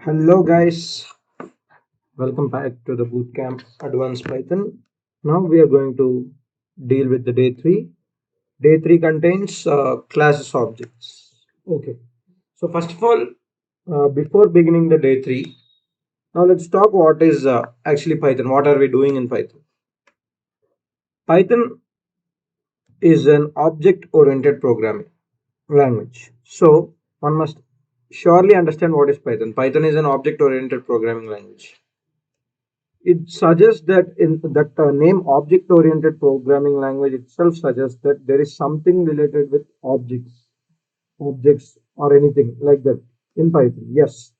Hello guys, welcome back to the Bootcamp Advanced Python. Now we are going to deal with the day 3. Day 3 contains classes objects. Okay, so first of all, before beginning the day 3, now let's talk what is actually Python. What are we doing in Python? Python is an object oriented programming language. So one must surely understand what is Python. Python is an object oriented programming language. It suggests that in that name object oriented programming language itself suggests that there is something related with objects or anything like that in Python. Yes,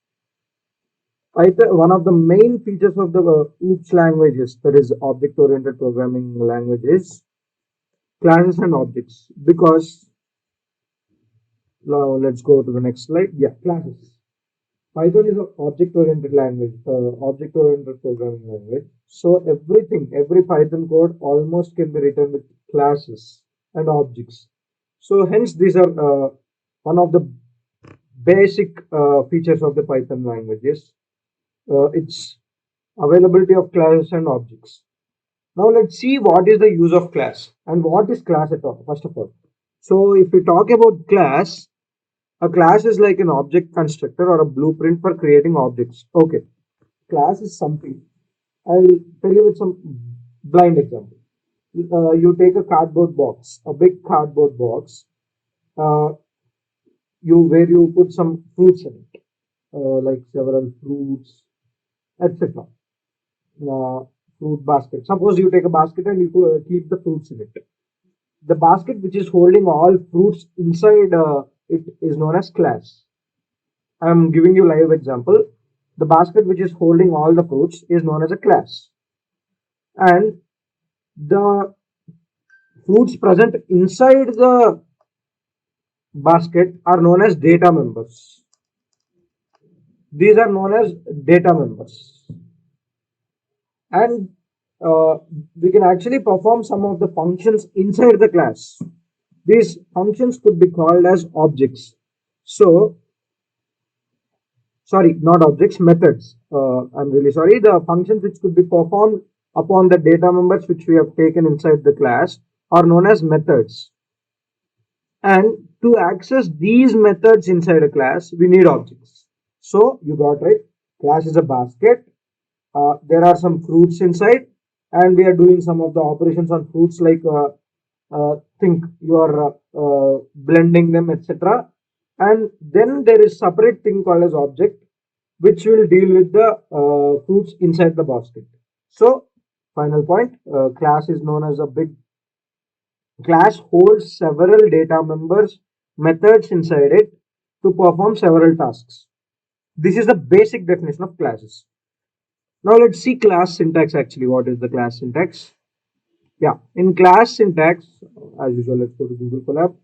Python, one of the main features of the each language is that is object oriented programming language is classes and objects. Because now let's go to the next slide. Yeah, classes. Python is an object-oriented language, object-oriented programming language. So everything, every Python code almost can be written with classes and objects. So hence these are one of the basic features of the Python languages. Its availability of classes and objects. Now let's see what is the use of class and what is class at all. First of all, so if we talk about class, a class is like an object constructor or a blueprint for creating objects. Okay, class is something. I'll tell you with some blind example. You take a cardboard box, a big cardboard box. Uh, you where you put some fruits in it, like several fruits, etc. Uh, Fruit basket. Suppose you take a basket and you keep the fruits in it. The basket which is holding all fruits inside it is known as class. I'm giving you live example. The basket which is holding all the fruits is known as a class, and the fruits present inside the basket are known as data members. These are known as data members, and uh, we can actually perform some of the functions inside the class. These functions could be called as objects. So, sorry, not objects, methods. I'm really sorry. The functions which could be performed upon the data members which we have taken inside the class are known as methods. And to access these methods inside a class, we need objects. So you got right. Class is a basket. There are some fruits inside, and we are doing some of the operations on fruits like think you are blending them, etc. And then there is separate thing called as object, which will deal with the fruits inside the basket. So final point, class is known as a big class holds several data members methods inside it to perform several tasks. This is the basic definition of classes. Now let's see class syntax actually. What is the class syntax? Yeah, in class syntax, as usual, let's go to Google Colab.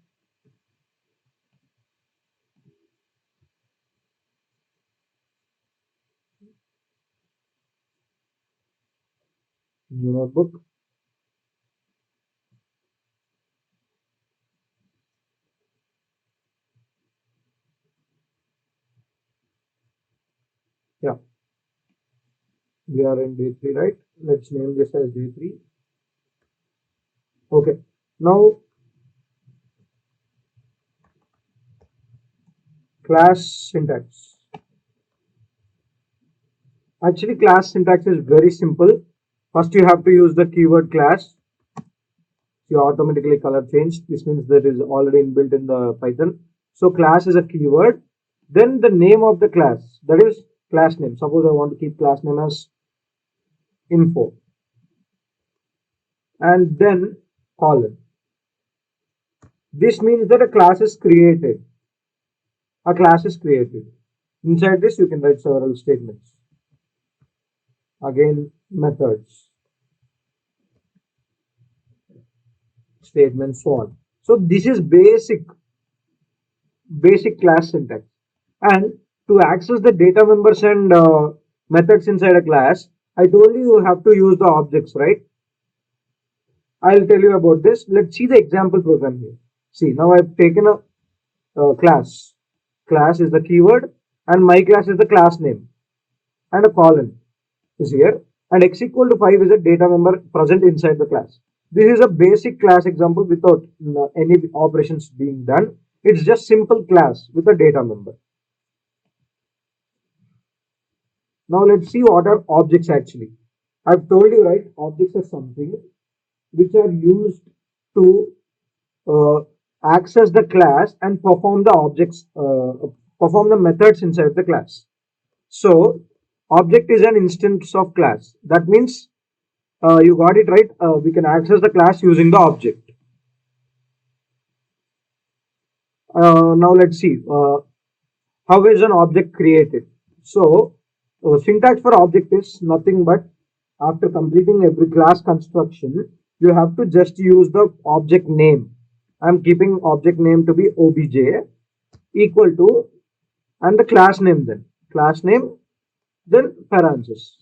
New notebook. Yeah, we are in day 3, right? Let's name this as day 3. Okay. Now class syntax. Actually, class syntax is very simple. First, you have to use the keyword class. You automatically color change. This means that is already inbuilt in the Python. So class is a keyword. Then the name of the class, that is class name. Suppose I want to keep class name as info, and then colon. This means that a class is created. A class is created. Inside this, you can write several statements. Again, methods, statements, so on. So this is basic class syntax. And to access the data members and methods inside a class, I told you have to use the objects, right? I'll tell you about this. Let's see the example program here. See, now I've taken a class. Class is the keyword. and my class is the class name, and a colon is here, and x equal to 5 is a data member present inside the class. This is a basic class example without any operations being done. It's just simple class with a data member. Now let's see what are objects actually. I've told you, right, objects are something which are used to uh, access the class and perform the perform the methods inside the class. So object is an instance of class. That means you got it right. We can access the class using the object. Now let's see how is an object created. So syntax for object is nothing but after completing every class construction, you have to just use the object name. I'm keeping object name to be obj equal to and the class name, then parenthesis.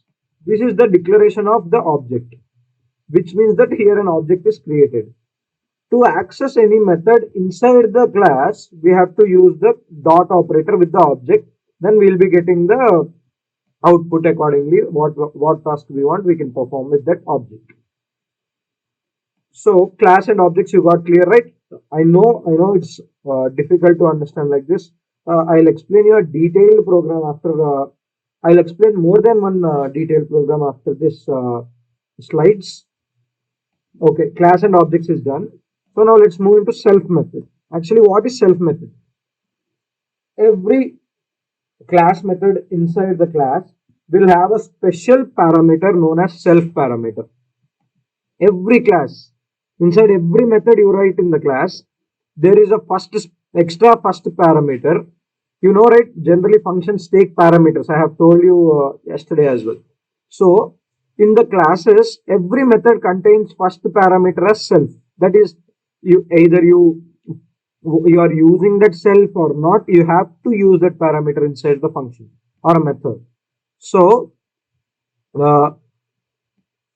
This is the declaration of the object, which means that here an object is created. To access any method inside the class, we have to use the dot operator with the object. Then we'll be getting the output accordingly. What task we want, we can perform with that object. So class and objects you got clear, right? I know it's difficult to understand like this. I'll explain you a detailed program after. I'll explain more than one detailed program after this slides. Okay, class and objects is done. So now let's move into self method. Actually, what is self method? Every class method inside the class will have a special parameter known as self parameter. Every class, inside every method you write in the class, there is a extra first parameter. You know, right? Generally, functions take parameters. I have told you yesterday as well. So, in the classes, every method contains first parameter as self. That is, you are using that self or not. You have to use that parameter inside the function or a method. So,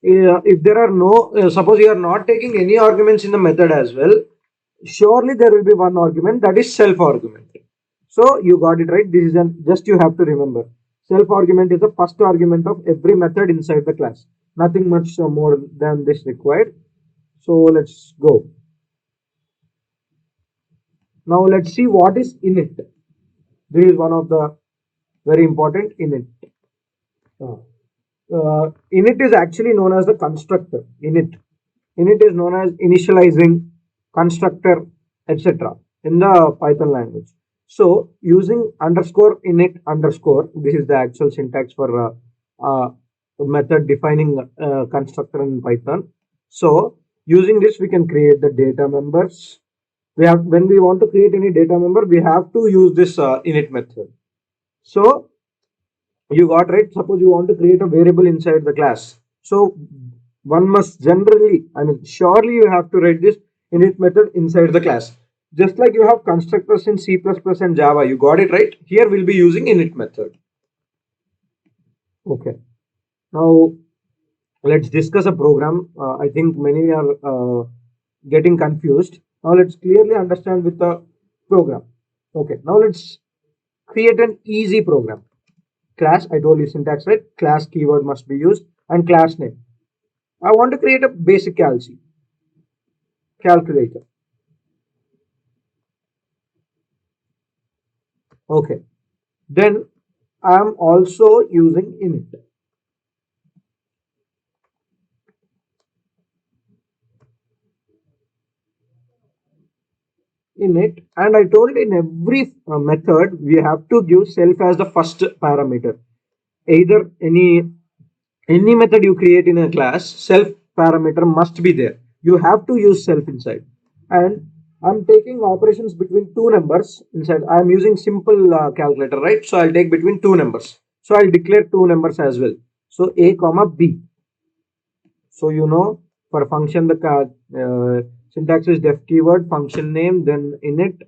if there are no, suppose you are not taking any arguments in the method as well, surely there will be one argument, that is self argument. So you got it right. This is just you have to remember. Self argument is the first argument of every method inside the class. Nothing much more than this required. So let's go. Now let's see what is init. This is one of the very important init. Init is actually known as the constructor. Init is known as initializing, constructor, etc. in the Python language. So using underscore init underscore, this is the actual syntax for method defining constructor in Python. So using this, we can create the data members. When we want to create any data member, we have to use this init method. So you got right. Suppose you want to create a variable inside the class. So one must generally, surely you have to write this init method inside the class. Just like you have constructors in C++ and Java, you got it right. Here we'll be using init method. Okay. Now let's discuss a program. I think many are getting confused. Now let's clearly understand with the program. Okay. Now let's create an easy program. Class, I told you syntax, right? Class keyword must be used and class name. I want to create a basic calculator. Okay. Then I am also using init. Init, and I told in every method we have to give self as the first parameter. Either any method you create in a class, self parameter must be there. You have to use self inside. And I'm taking operations between two numbers inside. I'm using simple calculator, right? So I'll take between two numbers. So I'll declare two numbers as well. So a comma b. So you know, for function the syntax is def keyword, function name, then init,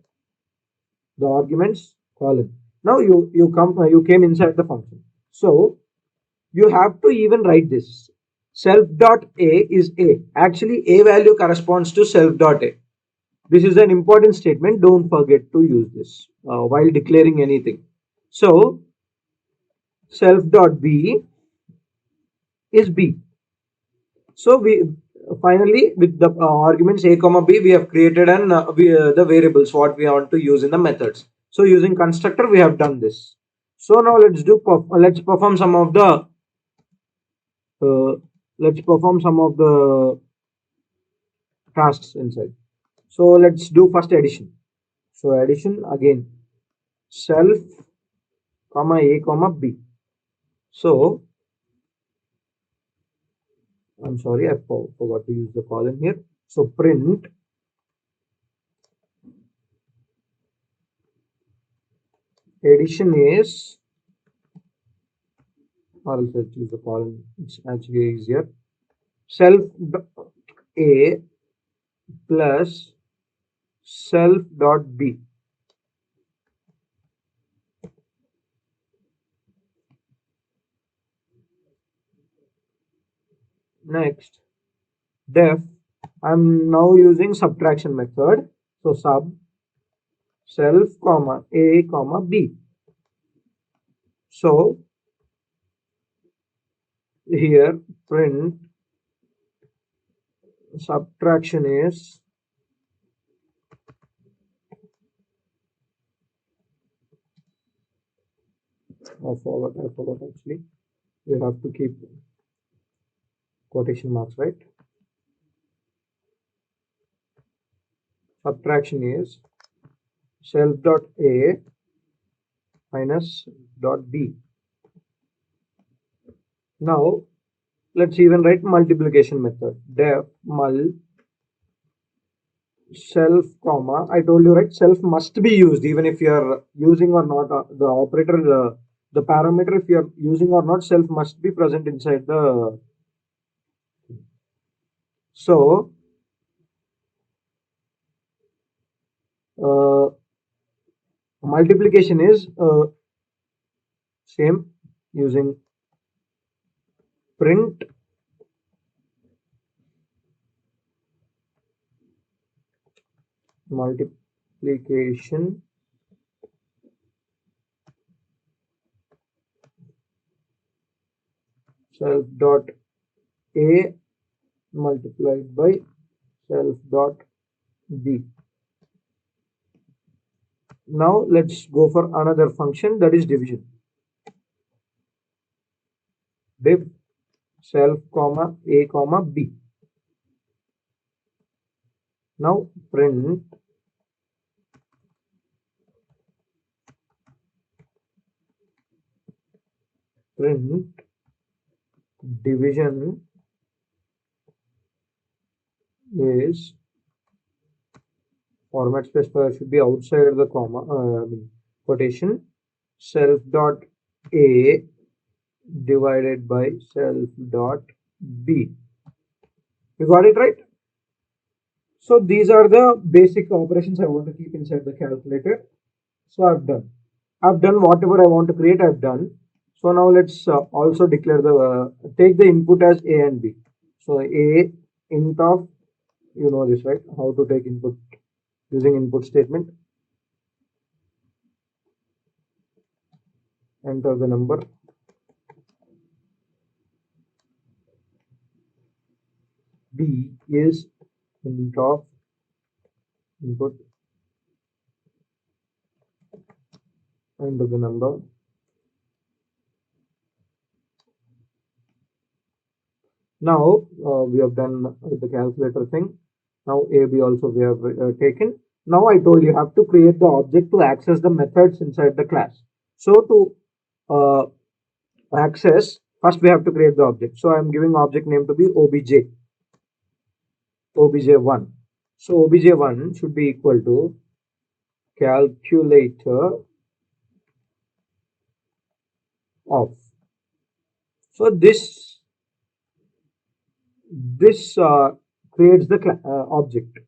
the arguments, colon. Now you came inside the function. So you have to even write this. Self dot a is a. Actually, a value corresponds to self dot a. This is an important statement. Don't forget to use this while declaring anything. So self dot b is b. So we finally with the arguments a comma b we have created the variables what we want to use in the methods. So using constructor we have done this. So now let's perform some of the uh, tasks inside. So let's do first addition. So addition again self comma a comma b. So I'm sorry, I forgot to use the colon here. So print addition is, or else let's use the colon. It's actually easier. Self a plus self dot b. Next, def. I'm now using subtraction method. So sub self comma a comma b. So here print subtraction is I forgot actually. You have to keep quotation marks, right? Subtraction is self dot a minus dot b. Now let's even write multiplication method. Def mul self comma. I told you right. Self must be used even if you are using or not the operator the parameter if you are using or not self must be present inside the. So uh, multiplication is same using print multiplication self dot a multiplied by self dot b. Now let's go for another function, that is division. Div self comma a comma b. Now print division is format specifier should be outside the comma quotation self dot a divided by self dot b. You got it right? So these are the basic operations I want to keep inside the calculator. So I've done whatever I want to create. I've done. So now let's also declare the take the input as a and b. So a int of, you know this right, how to take input using input statement. Enter the number. B is int of input. Enter the number. Now we have done the calculator thing. Now AB also we have taken. Now I told you have to create the object to access the methods inside the class. So to uh, access, first we have to create the object. So I am giving object name to be obj1. So obj1 should be equal to calculator of. So this creates the object.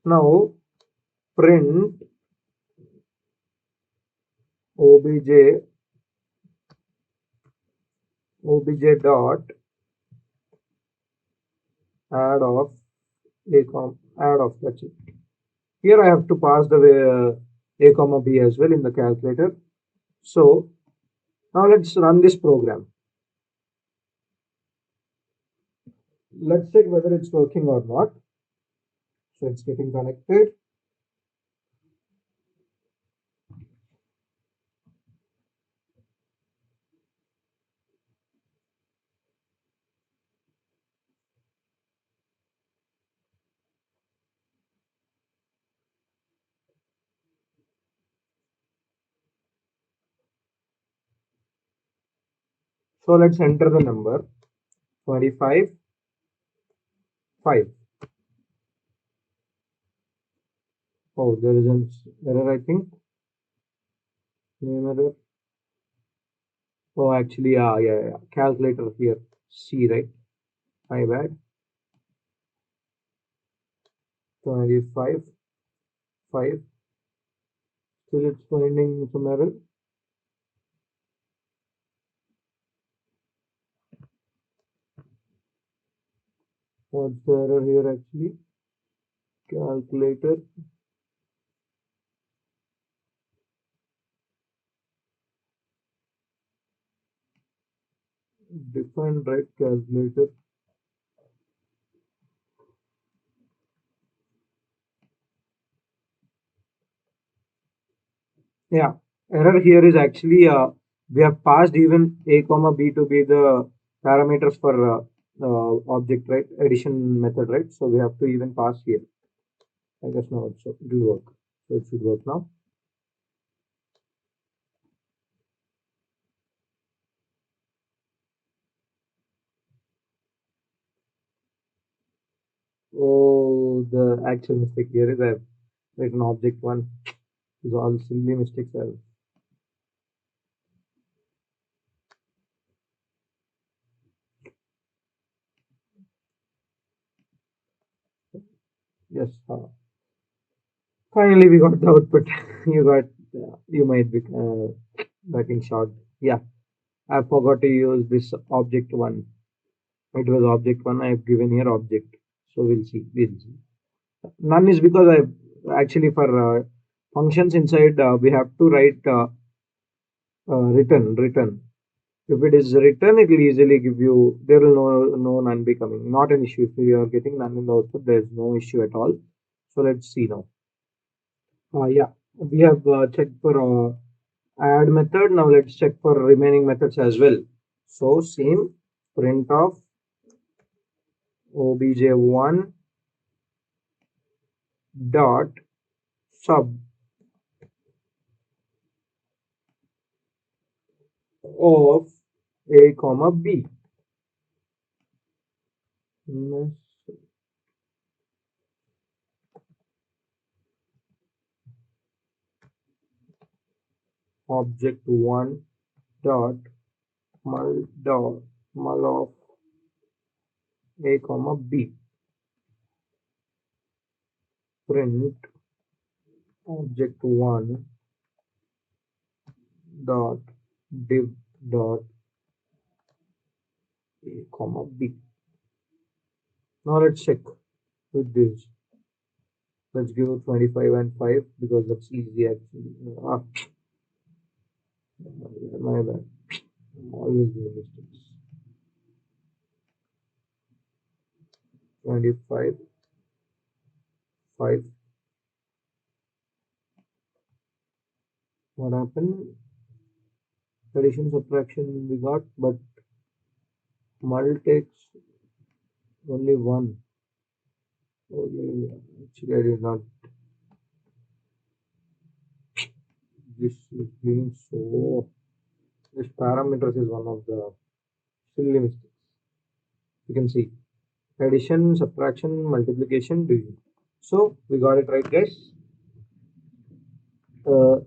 Now print obj dot add of that's it. Here I have to pass the a comma b as well in the calculator. So now let's run this program. Let's check whether it's working or not. So it's getting connected. So let's enter the number 25, 5. Oh, there is an error, I think. Name error. Oh, actually, yeah. Calculator here. C, right? My bad. 25, 5. Still it's finding some error. What's the error here actually? Calculator. Define right calculator. Yeah, error here is actually we have passed even a comma b to be the parameters for object, right? Addition method, right? So we have to even pass here. I guess now it will work. So it should work now. Oh, the actual mistake here is I've written object one. Is all silly mistakes. Yes. Finally, we got the output. You might be getting shocked. Yeah, I forgot to use this object one. It was object one. I have given here object. So we'll see. We'll see. None is because I actually for functions inside we have to write return. If it is written, it will easily give you. There will no none be coming. Not an issue. If you are getting none in the output, there is no issue at all. So let's see now. Yeah, we have checked for add method. Now let's check for remaining methods as well. So same print of obj1 dot sub of a comma b. Object1 dot mul of a comma b. Print object1 dot div dot a comma b. Now let's check with this. Let's give it 25 and 5 because that's easy actually. My bad. I'm always doing mistakes. 25, 5. What happened? Addition, subtraction we got, but mul takes only one. Oh, yeah. Actually, I did not. This is being so. This parameters is one of the silly mistakes. You can see addition, subtraction, multiplication, division. So we got it right, guys.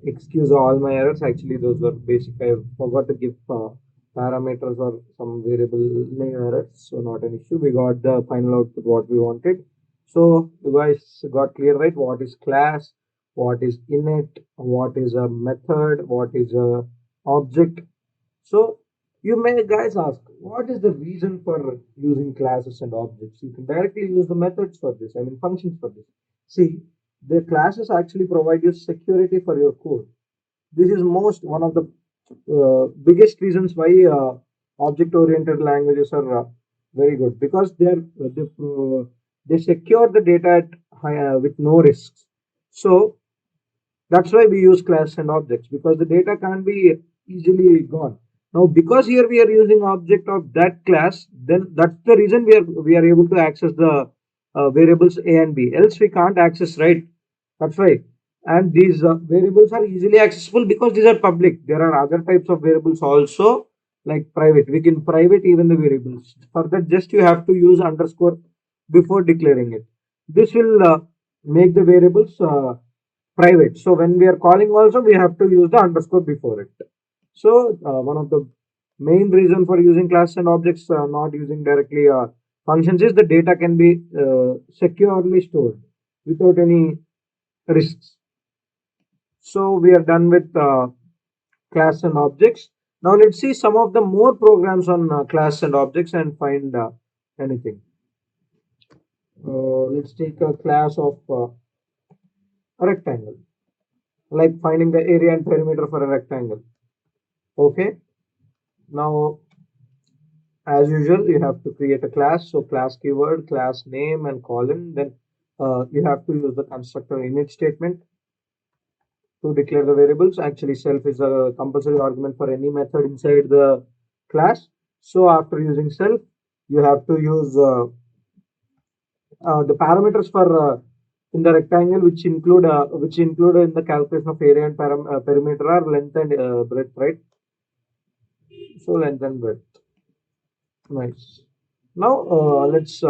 Excuse all my errors. Actually, those were basic. I forgot to give parameters or some variable name errors. So not an issue. We got the final output what we wanted. So you guys got clear, right? What is class? What is init? What is a method? What is a object? So you may guys ask, what is the reason for using classes and objects? You can directly use the methods for this. I mean functions for this. See, The classes actually provide you security for your code. This is most one of the biggest reasons why object oriented languages are very good, because they secure the data at with no risks. So that's why we use class and objects, because the data can't be easily gone. Now, because here we are using object of that class, then that's the reason we are able to access the variables a and b. Else we can't access, right? That's why. And these variables are easily accessible because these are public. There are other types of variables also, like private. We can private even the variables. For that, just you have to use underscore before declaring it. This will make the variables private. So when we are calling also, we have to use the underscore before it. So one of the main reason for using class and objects, not using directly functions, is the data can be securely stored without any risks. So we are done with class and objects. Now let's see some of the more programs on class and objects and find anything. Let's take a class of a rectangle, like finding the area and perimeter for a rectangle. Okay. Now, as usual, you have to create a class. So class keyword, class name, and colon. Then you have to use the constructor init statement to declare the variables. Actually, self is a compulsory argument for any method inside the class. So after using self, you have to use the parameters for in the rectangle, which include in the calculation of area and perimeter are length and breadth, right? So length and breadth. Nice. Now let's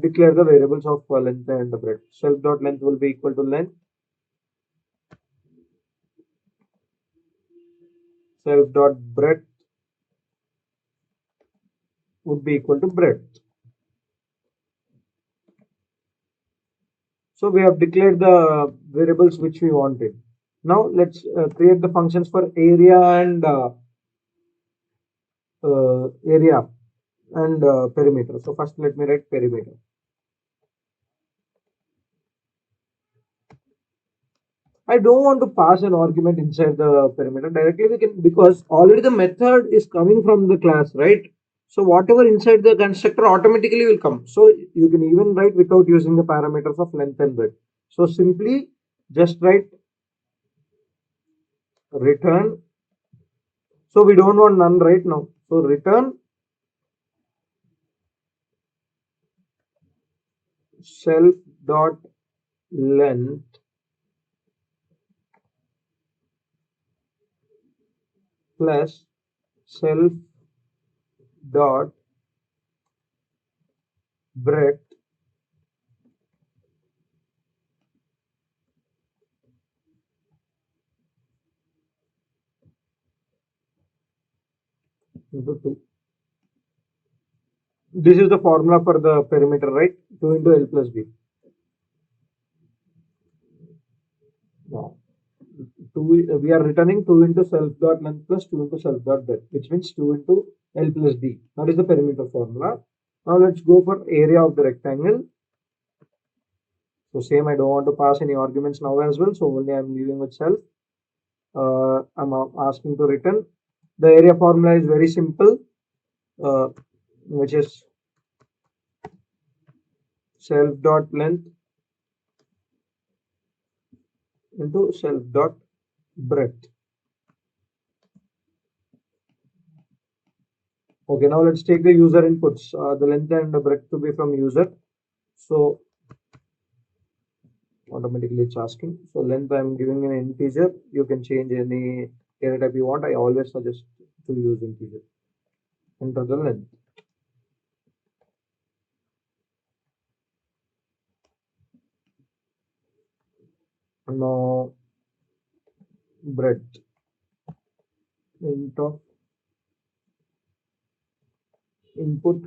declare the variables of length and breadth. Self dot length will be equal to length. Self dot breadth would be equal to breadth. So we have declared the variables which we wanted. Now let's create the functions for area and perimeter. So first let me write perimeter. I don't want to pass an argument inside the perimeter directly. We can, because already the method is coming from the class, right? So whatever inside the constructor automatically will come. So you can even write without using the parameters of length and breadth. So simply just write return. So we don't want none right now. So return self dot length plus self dot breadth into 2. This is the formula for the perimeter, right? 2 into L plus B. Now, we are returning 2 into self dot length plus 2 into self dot breadth, which means 2 into L plus D. That is the perimeter formula. Now let's go for area of the rectangle. So same, I don't want to pass any arguments now as well. So only I'm leaving with self. I'm asking to return. The area formula is very simple, which is self dot length into self dot breadth. Okay, now let's take the user inputs. The length and the breadth to be from user. So automatically it's asking. So length I'm giving an integer. You can change any data type you want. I always suggest to use integer. Enter the length. Now breadth. Int of input.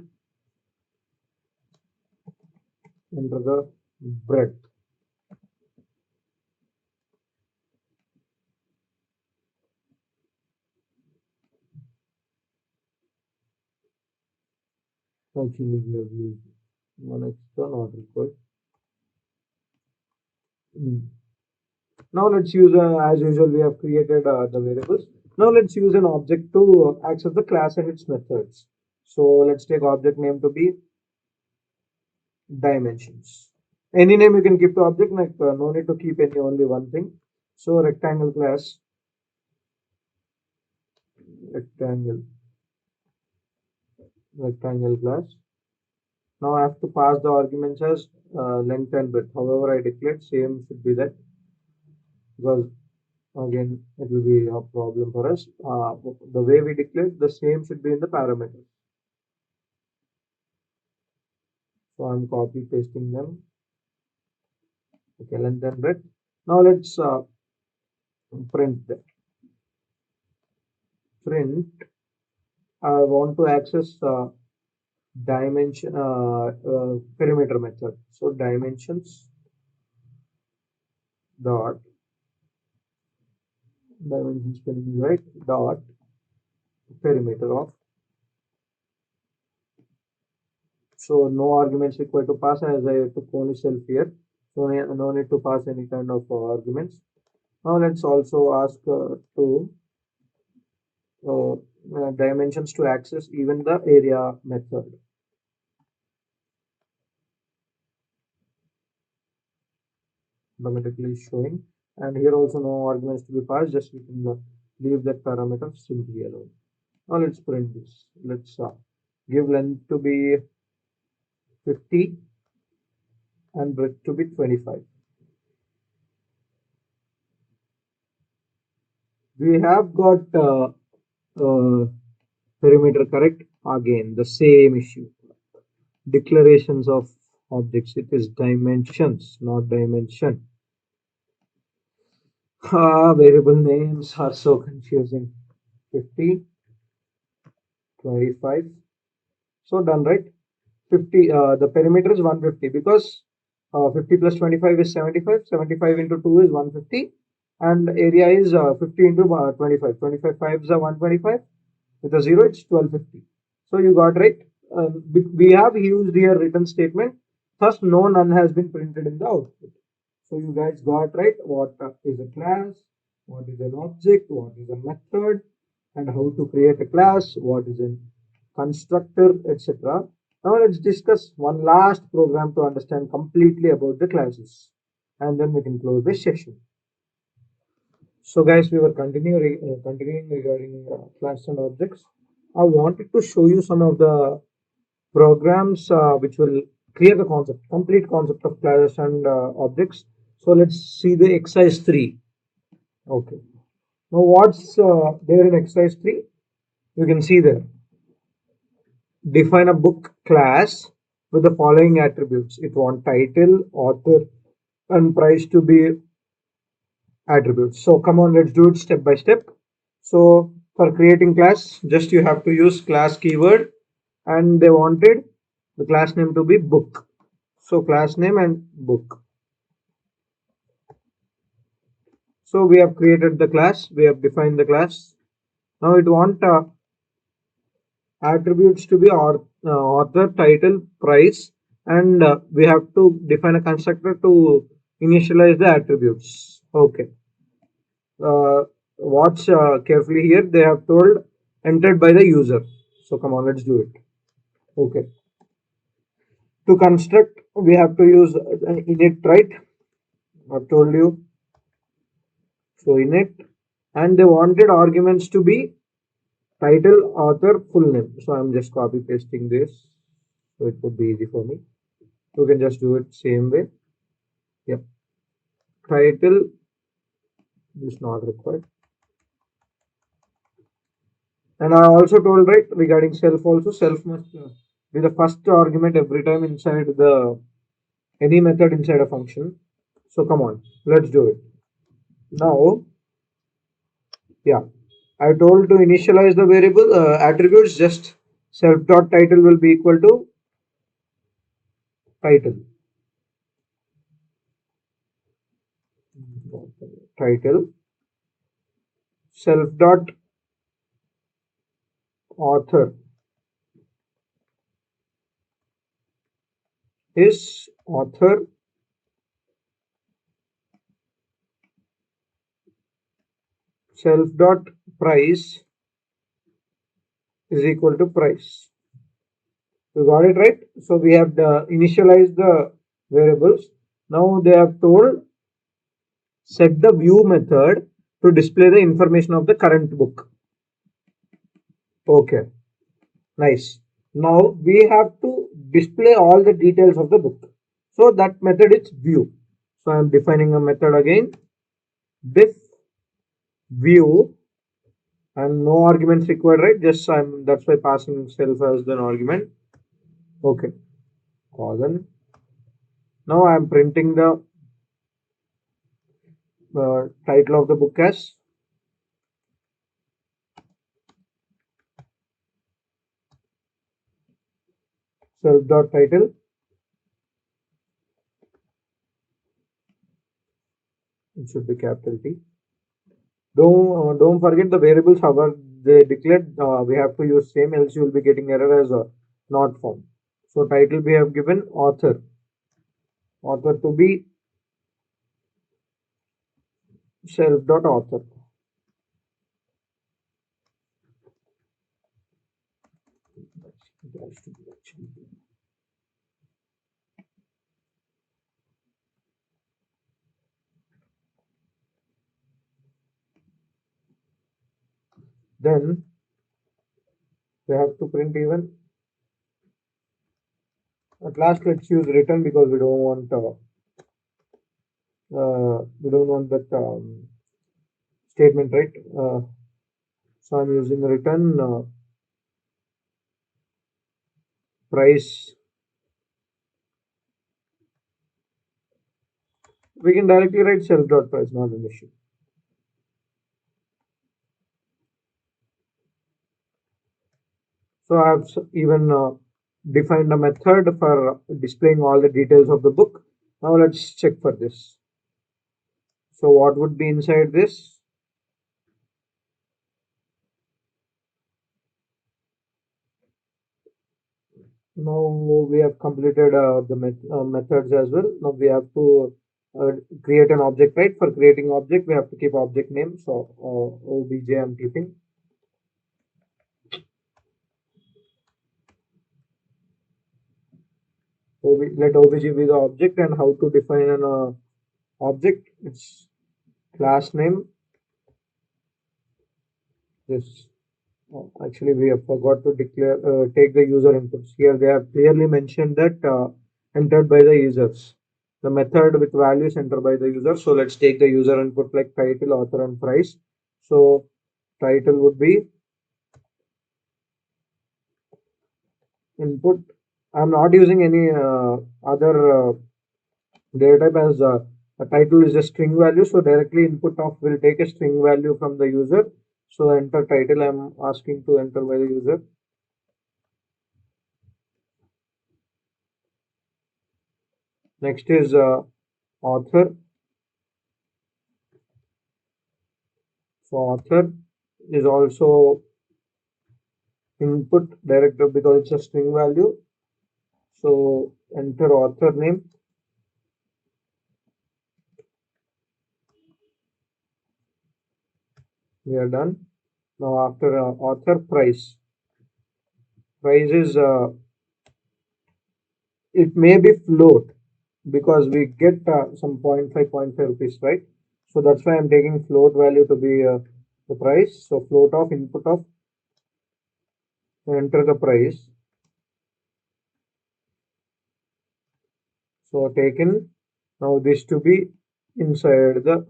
Enter the breadth. Actually, we have used one extra not required. Mm. Now let's use, as usual, we have created the variables. Now let's use an object to access the class and its methods. So let's take object name to be dimensions. Any name you can keep to object, like no need to keep any only one thing. So rectangle class, rectangle, rectangle class. Now I have to pass the arguments as length and width. However, I declared same should be that, because again it will be a problem for us. The way we declared, the same should be in the parameters. So I'm copy pasting them. Okay, length and width. Now let's print that. Print. I want to access dimension perimeter method. So dimensions dot dimensions spelling is right dot perimeter of. So no arguments required to pass, as I took only self here. So no need to pass any kind of arguments. Now let's also ask to dimensions to access even the area method. Automatically showing, and here also no arguments to be passed, just we can leave that parameter simply alone. Now let's print this. Let's give length to be 50 and breadth to be 25. We have got perimeter correct. Again the same issue, declarations of objects, it is dimensions not dimension. Variable names are so confusing. 50, 25. So done, right? 50, the perimeter is 150, because 50 plus 25 is 75. 75 into 2 is 150, and area is 50 into 25. 25 5s are 125. With a 0, it's 1250. So you got right. We have used here written statement. First, no none has been printed in the output. So you guys got right what is a class, what is an object, what is a method, and how to create a class, what is a constructor, etc. Now let's discuss one last program to understand completely about the classes, and then we can close this session. So guys, we were continuing regarding class and objects. I wanted to show you some of the programs which will clear the concept, complete concept of classes and objects. So let's see the exercise 3. Okay. Now what's there in exercise 3? You can see there. Define a book class with the following attributes. It wants title, author, and price to be attributes. So come on, let's do it step by step. So for creating class, just you have to use class keyword, and they wanted the class name to be book. So class name and book. So we have created the class, we have defined the class. Now it want attributes to be author, title, price, and we have to define a constructor to initialize the attributes. Okay. Watch carefully here. They have told entered by the user. So come on, let's do it. Okay. To construct, we have to use init, right? I've told you. So init, and they wanted arguments to be title, author, full name. So I'm just copy pasting this, so it would be easy for me. You can just do it same way. Yep. Title is not required. And I also told right regarding self also, self must be the first argument every time inside the any method inside a function. So come on, let's do it. Now, yeah, I told to initialize the variable attributes, just self dot title will be equal to title. Title self dot author is author self dot price is equal to price. You got it right? So we have initialized the variables. Now they have told set the view method to display the information of the current book. Okay, nice. Now we have to display all the details of the book. So that method is view. So I am defining a method again. Diff view and no arguments required, right? Just that's why passing self as an argument. Okay, colon. Now I am printing the title of the book as self dot title. It should be capital T. Don't forget the variables however they declared. We have to use same, else you will be getting error as not found. So title we have given author. Author to be self dot author. Then we have to print even. At last, let's use return because we don't want that statement, right? So I'm using return price. We can directly write self dot price, not an issue. So I've even defined a method for displaying all the details of the book. Now let's check for this. So what would be inside this? Now we have completed the methods as well. Now we have to create an object, right? For creating object, we have to keep object name. So obj I'm keeping. Let obj be the object, and how to define an object. It's class name. This actually we have forgot to declare take the user inputs. Here they have clearly mentioned that entered by the users. The method with values entered by the user. So let's take the user input like title, author, and price. So title would be input. I'm not using any other data type as a title is a string value. So directly input of will take a string value from the user. So enter title. I'm asking to enter by the user. Next is author. So author is also input director because it's a string value. So enter author name. We are done. Now after author price. Price is it may be float because we get some 0.5 rupees, right? So that's why I'm taking float value to be the price. So float of input of enter the price. So taken now this to be inside the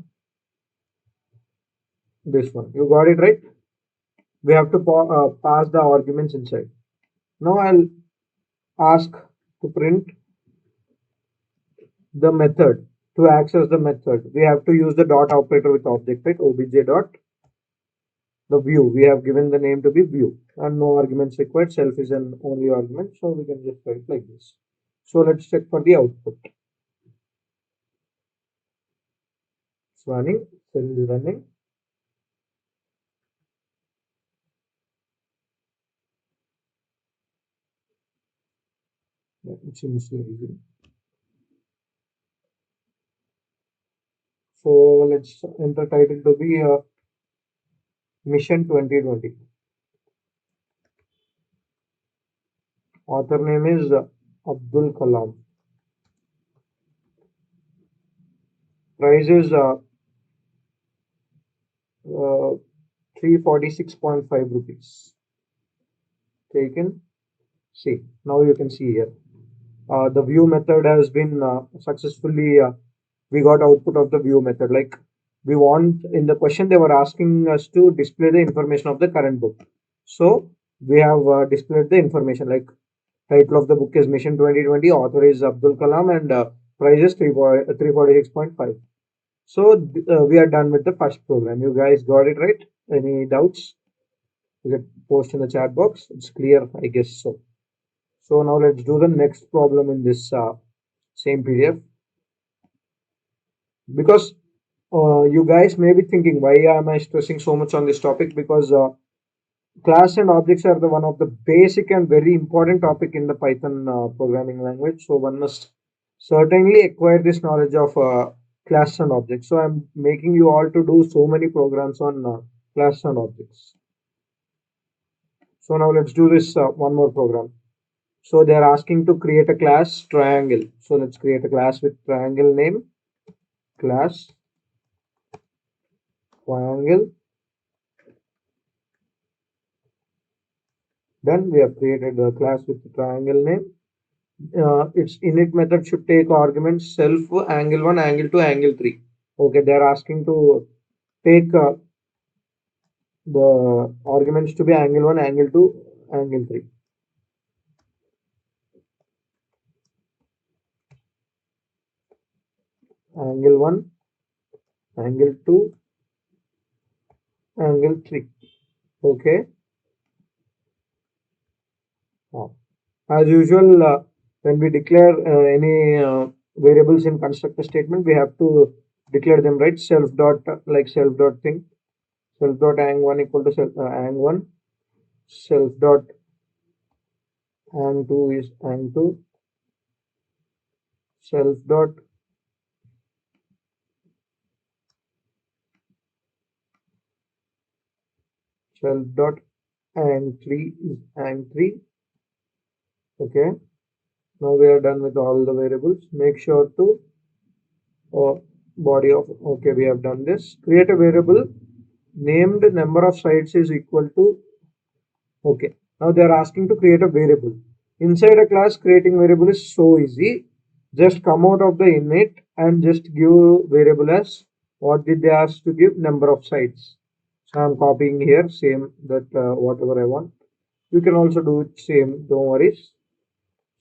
this one. You got it right? We have to pass the arguments inside. Now I'll ask to print the method. To access the method, we have to use the dot operator with object, right? Obj dot the view. We have given the name to be view and no arguments required. Self is an only argument, so we can just write like this. So let's check for the output. It's running. Cell is running. Yeah, it seems easy. So let's enter title to be Mission 2020. Author name is Abdul Kalam. Price is 346.5 rupees. Taken. See, now you can see here. The view method has been successfully, we got output of the view method. Like we want in the question, they were asking us to display the information of the current book. So we have displayed the information like title of the book is Mission 2020, author is Abdul Kalam, and price is 346.5. So we are done with the first program. You guys got it right? Any doubts? You can post in the chat box. It's clear, I guess so. So now let's do the next problem in this same PDF. Because you guys may be thinking, why am I stressing so much on this topic? Because class and objects are the one of the basic and very important topic in the Python programming language. So one must certainly acquire this knowledge of class and objects. So I'm making you all to do so many programs on class and objects. So now let's do this one more program. So they're asking to create a class triangle. So let's create a class with triangle name, class triangle. Then we have created the class with the triangle name. Its init method should take arguments self, angle 1, angle 2, angle 3. Okay, they're asking to take the arguments to be angle 1, angle 2, angle 3. Angle 1, angle 2, angle 3. Okay. As usual, when we declare any variables in constructor statement, we have to declare them, right? Self dot like self dot thing, self dot ang1 equal to self ang1, self dot ang2 is ang2, self dot self dot ang3 is ang3. Okay, now we are done with all the variables. Make sure to body of, okay, we have done this. Create a variable named number of sites is equal to, okay, now they are asking to create a variable inside a class. Creating variable is so easy. Just come out of the init and just give variable as, what did they ask to give? Number of sites. So I'm copying here same that whatever I want. You can also do it same, don't worry.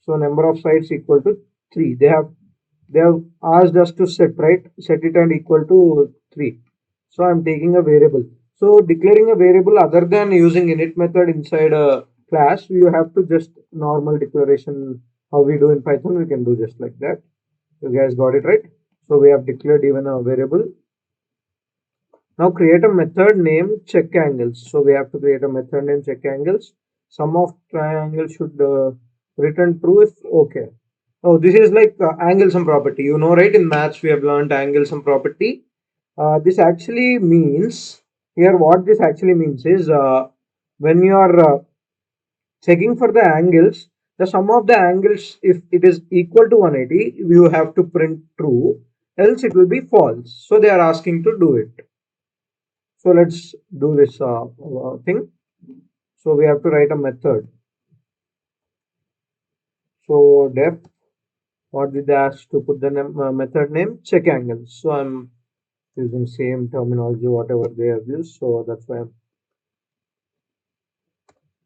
So number of sites equal to 3. They have asked us to set, right? Set it and equal to 3. So I'm taking a variable. So declaring a variable other than using init method inside a class, you have to just normal declaration how we do in Python. We can do just like that. You guys got it right? So we have declared even a variable. Now create a method named check angles. So we have to create a method named check angles. Sum of triangle should return true if okay. Oh, this is like angle sum property. You know, right? In maths, we have learned angle sum property. This actually means here, what this actually means is when you are checking for the angles, the sum of the angles, if it is equal to 180, you have to print true, else it will be false. So they are asking to do it. So let's do this thing. So we have to write a method. So def, what did they ask to put the method name? Check angles. So I'm using same terminology whatever they have used. So that's why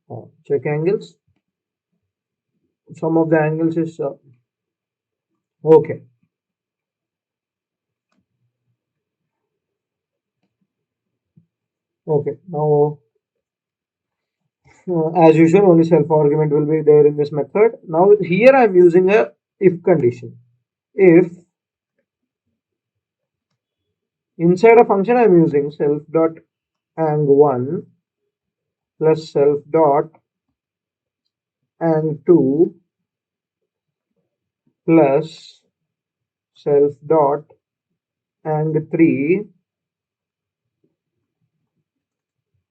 I'm check angles. Some of the angles is okay. Okay, now as usual, only self argument will be there in this method. Now here I'm using a if condition. If inside a function I'm using self dot ang1 plus self dot ang2 plus self dot, 3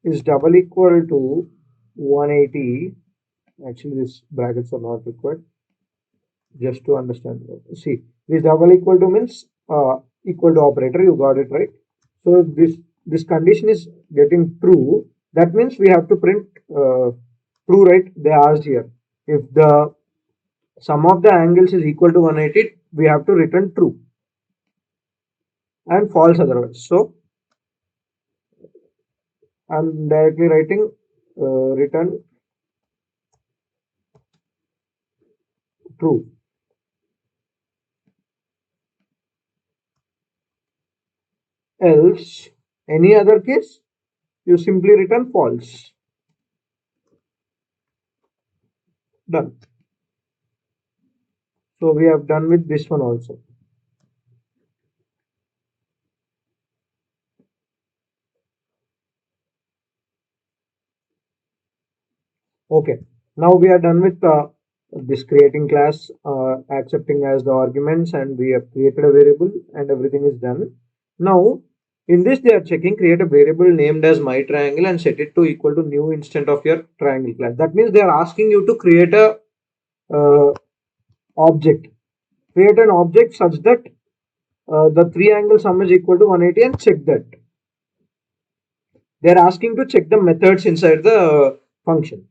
is double equal to 180. Actually, these brackets are not required, just to understand. See, this double equal to means equal to operator. You got it right. So if this condition is getting true, that means we have to print true, right? They asked here. If the sum of the angles is equal to 180, we have to return true and false otherwise. So I'm directly writing return true. Else, any other case, you simply return false. Done. So we have done with this one also. Okay. Now we are done with this creating class, accepting as the arguments, and we have created a variable and everything is done. Now, in this they are checking create a variable named as my triangle and set it to equal to new instant of your triangle class. That means they are asking you to create a uh, object. Create an object such that the three angle sum is equal to 180 and check that. They are asking to check the methods inside the function.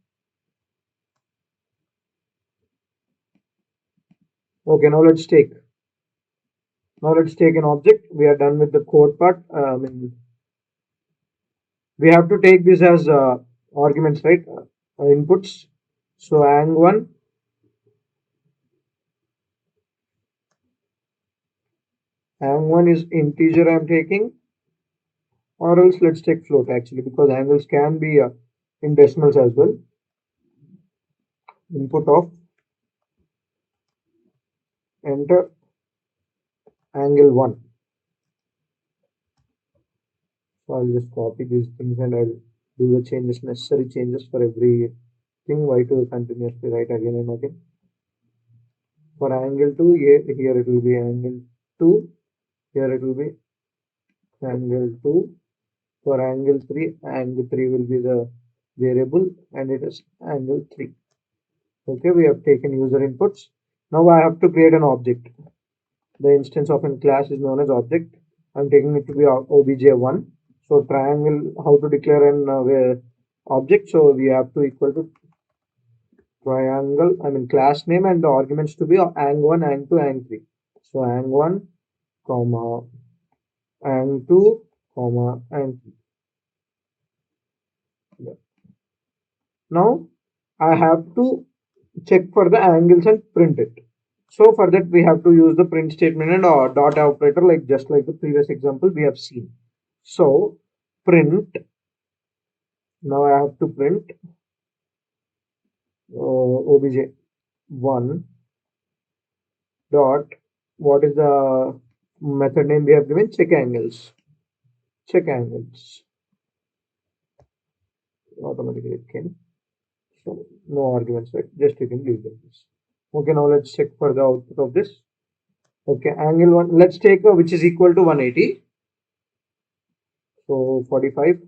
Okay, now let's take. Now let's take an object. We are done with the code part. We have to take this as arguments, right? Inputs. So ang1, ang1 is integer I'm taking, or else let's take float actually, because angles can be in decimals as well. Input of enter angle 1. So I'll just copy these things and I'll do the changes, necessary changes for every thing. Why to continuously write again and again. For angle 2, here it will be angle 2, here it will be angle 2. For angle 3, angle 3 will be the variable and it is angle 3. Okay, we have taken user inputs. Now I have to create an object. The instance of a class is known as object. I'm taking it to be obj1. So triangle, how to declare an object? So we have to equal to triangle, class name and the arguments to be ang1, ang2, ang3. So ang1, comma, ang2, comma, ang3. Yeah. Now I have to check for the angles and print it. So for that we have to use the print statement and dot operator, like just like the previous example we have seen. So print, now I have to print obj1 dot, what is the method name we have given? Check angles. Check angles. Automatically it came. So no arguments, right? Just you can leave this. Okay, now let's check for the output of this. Okay, angle 1, let's take which is equal to 180. So 45,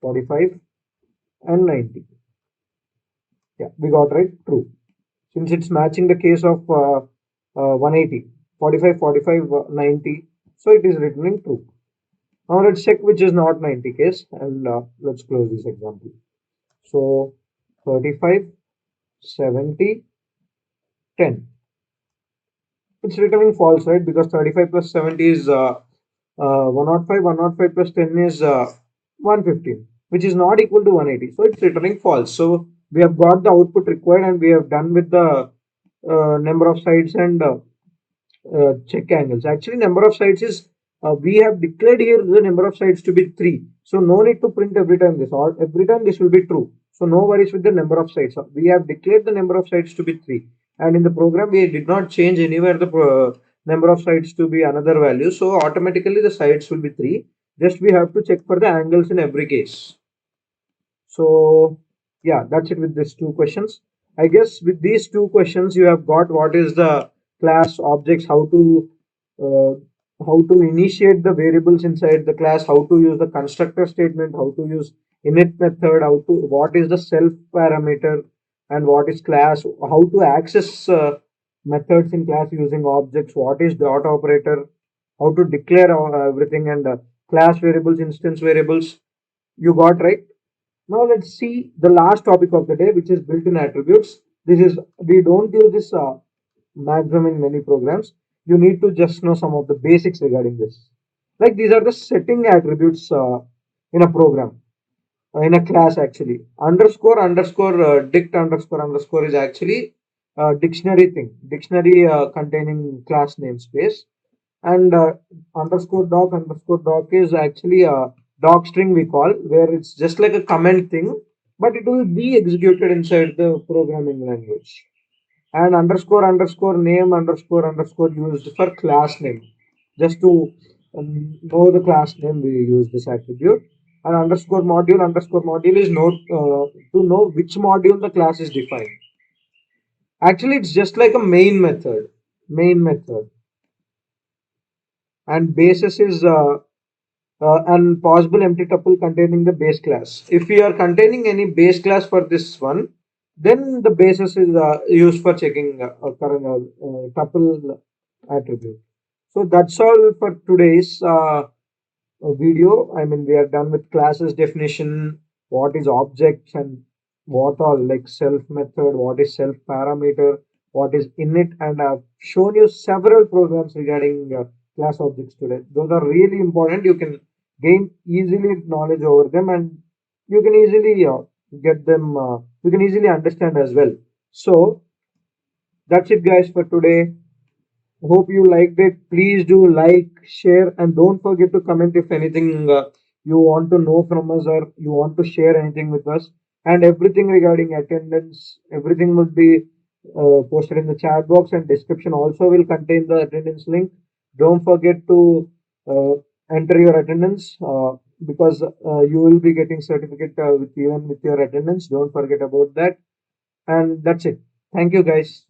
45 and 90. Yeah, we got right, true. Since it's matching the case of 180, 45, 45, 90. So it is returning true. Now let's check which is not 90 case and let's close this example. So 35, 70, 10. It's returning false, right? Because 35 plus 70 is 105, 105 plus 10 is 115, which is not equal to 180. So it's returning false. So we have got the output required and we have done with the number of sides and check angles. Actually, number of sides is we have declared here the number of sides to be 3. So no need to print every time this, or every time this will be true. So no worries with the number of sides. We have declared the number of sides to be 3. And in the program, we did not change anywhere the number of sides to be another value. So automatically the sides will be 3. Just we have to check for the angles in every case. So yeah, that's it with these two questions. I guess with these two questions, you have got what is the class objects, how to how to initiate the variables inside the class, how to use the constructor statement, how to use init method, how to what is the self parameter and what is class, how to access methods in class using objects, what is dot operator, how to declare everything and class variables, instance variables. You got right. Now let's see the last topic of the day, which is built-in attributes. This is we don't use this maximum in many programs. You need to just know some of the basics regarding this. Like these are the setting attributes in a program, in a class actually. Underscore underscore dict underscore underscore is actually a dictionary thing, dictionary containing class namespace, and underscore doc is actually a doc string we call, where it's just like a comment thing, but it will be executed inside the programming language. And underscore name underscore used for class name, just to know the class name we use this attribute. And underscore module is note to know which module the class is defined. Actually it's just like a main method. And basis is and possible empty tuple containing the base class. If we are containing any base class for this one, then the basis is used for checking current tuple attribute. So that's all for today's video. I mean, we are done with classes definition, what is objects and what all like self method, what is self parameter, what is init, and I've shown you several programs regarding class objects today. Those are really important. You can gain easily knowledge over them, and you can easily get them. You can easily understand as well. So that's it, guys, for today. Hope you liked it. Please do like, share, and don't forget to comment if anything you want to know from us or you want to share anything with us. And everything regarding attendance, everything will be posted in the chat box, and description also will contain the attendance link. Don't forget to uh, enter your attendance because you will be getting certificate with even with your attendance. Don't forget about that. And that's it. Thank you, guys.